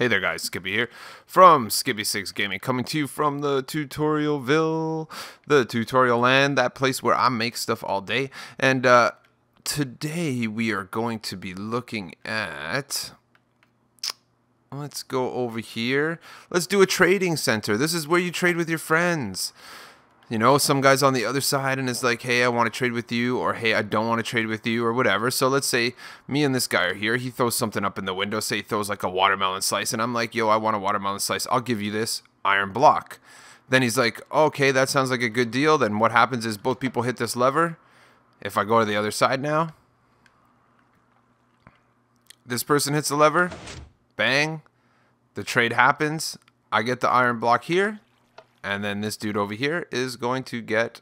Hey there guys, Skippy here from Skippy6 Gaming, coming to you from the Tutorialville, the tutorial land, that place where I make stuff all day. And today we are going to be looking at, let's go over here, let's do a trading center. This is where you trade with your friends. You know, some guy's on the other side and is like, hey, I want to trade with you, or hey, I don't want to trade with you, or whatever. So let's say me and this guy are here. He throws something up in the window. Say he throws like a watermelon slice, and I'm like, yo, I want a watermelon slice. I'll give you this iron block. Then he's like, okay, that sounds like a good deal. Then what happens is both people hit this lever. If I go to the other side now, this person hits the lever. Bang. The trade happens. I get the iron block here. And then this dude over here is going to get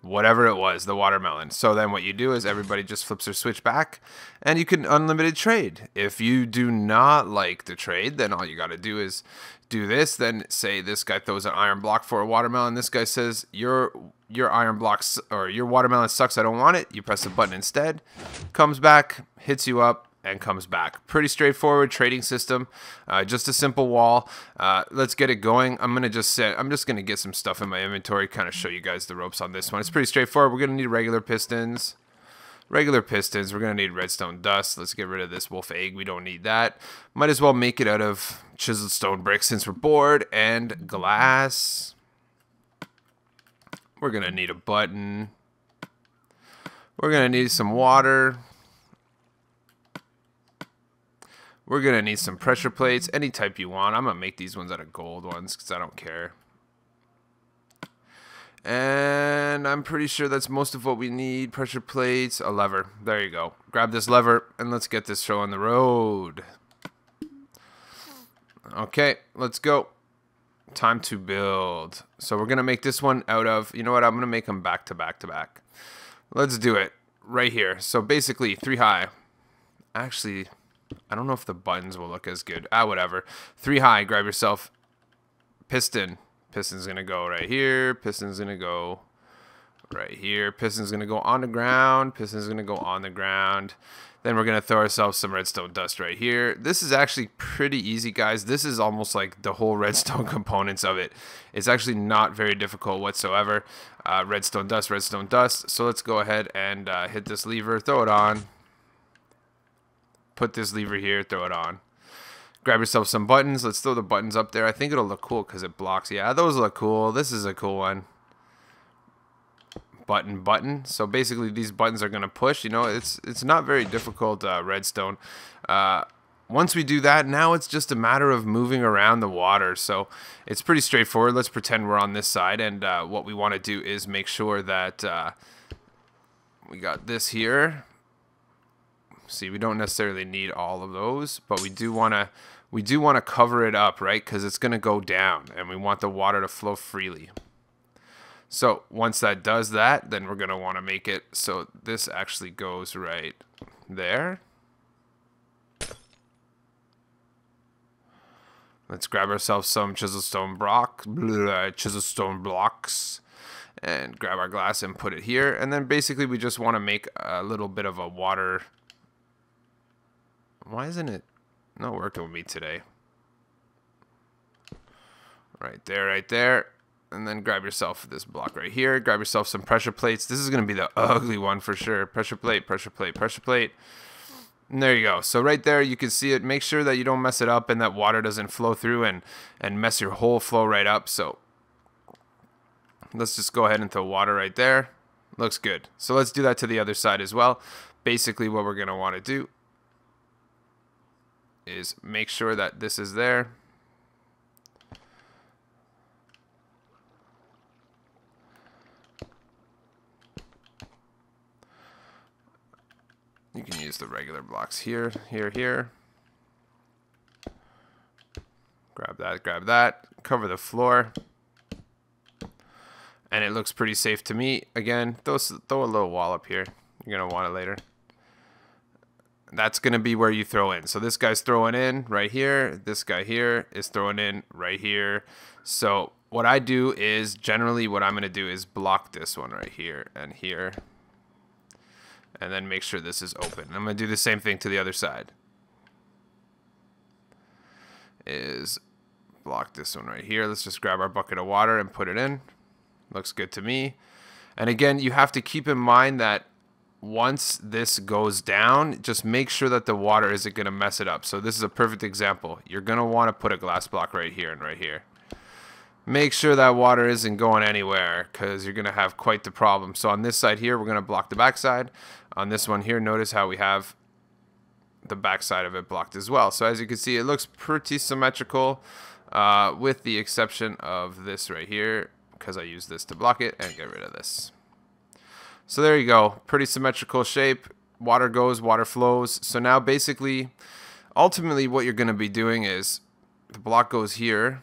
whatever it was, the watermelon. So then what you do is everybody just flips their switch back and you can unlimited trade. If you do not like the trade, then all you got to do is do this. Then say this guy throws an iron block for a watermelon. This guy says, your iron blocks or your watermelon sucks, I don't want it. You press the button instead. Comes back, hits you up, and comes back. Pretty straightforward trading system. Just a simple wall. Let's get it going. I'm just gonna get some stuff in my inventory, kind of show you guys the ropes on this one. It's pretty straightforward. We're gonna need regular pistons. We're gonna need redstone dust. Let's get rid of this wolf egg. We don't need that. Might as well make it out of chiseled stone bricks since we're bored, and glass. We're gonna need a button. We're gonna need some water. We're going to need some pressure plates, any type you want. I'm going to make these ones out of gold ones because I don't care. And I'm pretty sure that's most of what we need. Pressure plates, a lever. There you go. Grab this lever and let's get this show on the road. Okay, let's go. Time to build. So we're going to make this one out of, you know what, I'm going to make them back to back to back. Let's do it right here. So basically 3 high. Actually, I don't know if the buttons will look as good. Whatever. 3 high, grab yourself piston. Piston's going to go right here. Piston's going to go right here. Piston's going to go on the ground. Piston's going to go on the ground. Then we're going to throw ourselves some redstone dust right here. This is actually pretty easy, guys. This is almost like the whole redstone components of it. It's actually not very difficult whatsoever. Redstone dust, redstone dust. So let's go ahead and hit this lever, throw it on. Put this lever here, throw it on. Grab yourself some buttons. Let's throw the buttons up there. I think it'll look cool because it blocks. Yeah, those look cool. This is a cool one. Button, button. So basically these buttons are going to push. You know, it's not very difficult, redstone. Once we do that, now it's just a matter of moving around the water. So it's pretty straightforward. Let's pretend we're on this side. And what we want to do is make sure that we got this here. See, we don't necessarily need all of those, but we do want to cover it up, right? Because it's going to go down, and we want the water to flow freely. So once that does that, then we're going to want to make it so this actually goes right there. Let's grab ourselves some chiseled stone blocks, and grab our glass and put it here. And then basically we just want to make a little bit of a water. Why isn't it not working with me today? Right there, right there. And then grab yourself this block right here. Grab yourself some pressure plates. This is going to be the ugly one for sure. Pressure plate, pressure plate, pressure plate. And there you go. So right there, you can see it. Make sure that you don't mess it up and that water doesn't flow through and mess your whole flow right up. So let's just go ahead and throw water right there. Looks good. So let's do that to the other side as well. Basically, what we're going to want to do is make sure that this is there. You can use the regular blocks here, here, here. Grab that, cover the floor. And it looks pretty safe to me. Again, throw a little wall up here. You're going to want it later. That's going to be where you throw in. So this guy's throwing in right here. This guy here is throwing in right here. So what I do is generally what I'm going to do is block this one right here and here. And then make sure this is open. I'm going to do the same thing to the other side. is block this one right here. Let's just grab our bucket of water and put it in. Looks good to me. And again, you have to keep in mind that once this goes down, just make sure that the water isn't going to mess it up. So this is a perfect example. You're going to want to put a glass block right here and right here. Make sure that water isn't going anywhere, because you're going to have quite the problem. So on this side here, we're going to block the back side. On this one here, notice how we have the back side of it blocked as well. So as you can see, it looks pretty symmetrical, with the exception of this right here, because I use this to block it and get rid of this. So there you go, pretty symmetrical shape. Water goes, water flows. So now basically, ultimately what you're going to be doing is the block goes here.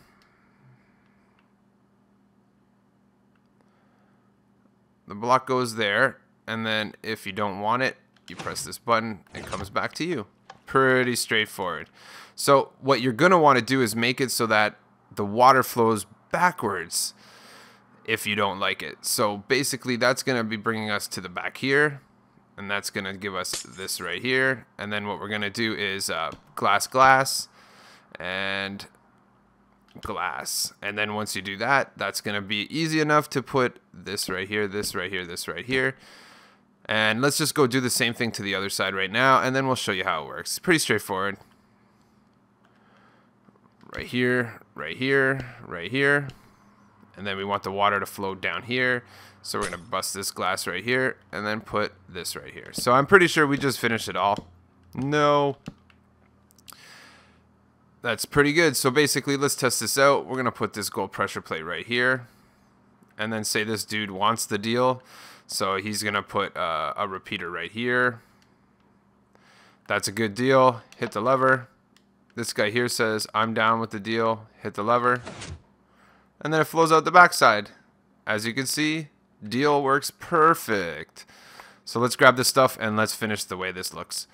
The block goes there, and then if you don't want it, you press this button, it comes back to you. Pretty straightforward. So what you're going to want to do is make it so that the water flows backwards if you don't like it. So basically that's going to be bringing us to the back here, and that's going to give us this right here. And then what we're going to do is glass, glass, and glass. And then once you do that, that's going to be easy enough to put this right here, this right here, this right here. And let's just go do the same thing to the other side right now, and then we'll show you how it works. Pretty straightforward. Right here, right here, right here. And then we want the water to flow down here. So we're going to bust this glass right here and then put this right here. So I'm pretty sure we just finished it all. No. That's pretty good. So basically, let's test this out. We're going to put this gold pressure plate right here. And then say this dude wants the deal. So he's going to put a repeater right here. That's a good deal. Hit the lever. This guy here says, I'm down with the deal. Hit the lever. And then it flows out the backside. As you can see, deal works perfect. So let's grab this stuff and let's finish the way this looks.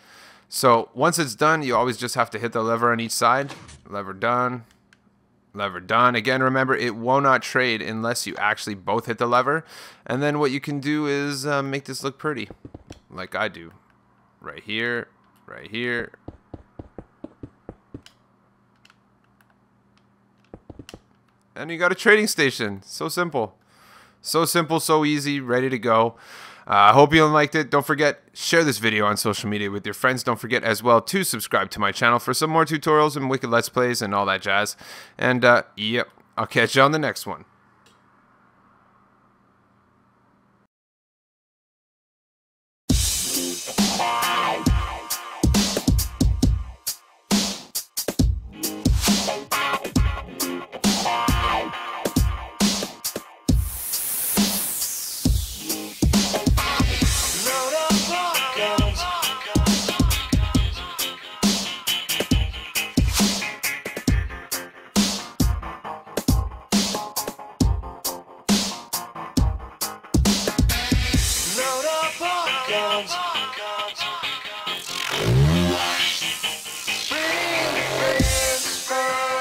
So once it's done, you always just have to hit the lever on each side. Lever done. Lever done. Again, remember, it will not trade unless you actually both hit the lever. And then what you can do is make this look pretty, like I do. Right here, right here. And you got a trading station. So simple. So simple, so easy, ready to go. I hope you liked it. Don't forget, share this video on social media with your friends. Don't forget as well to subscribe to my channel for some more tutorials and wicked let's plays and all that jazz. And yep, I'll catch you on the next one.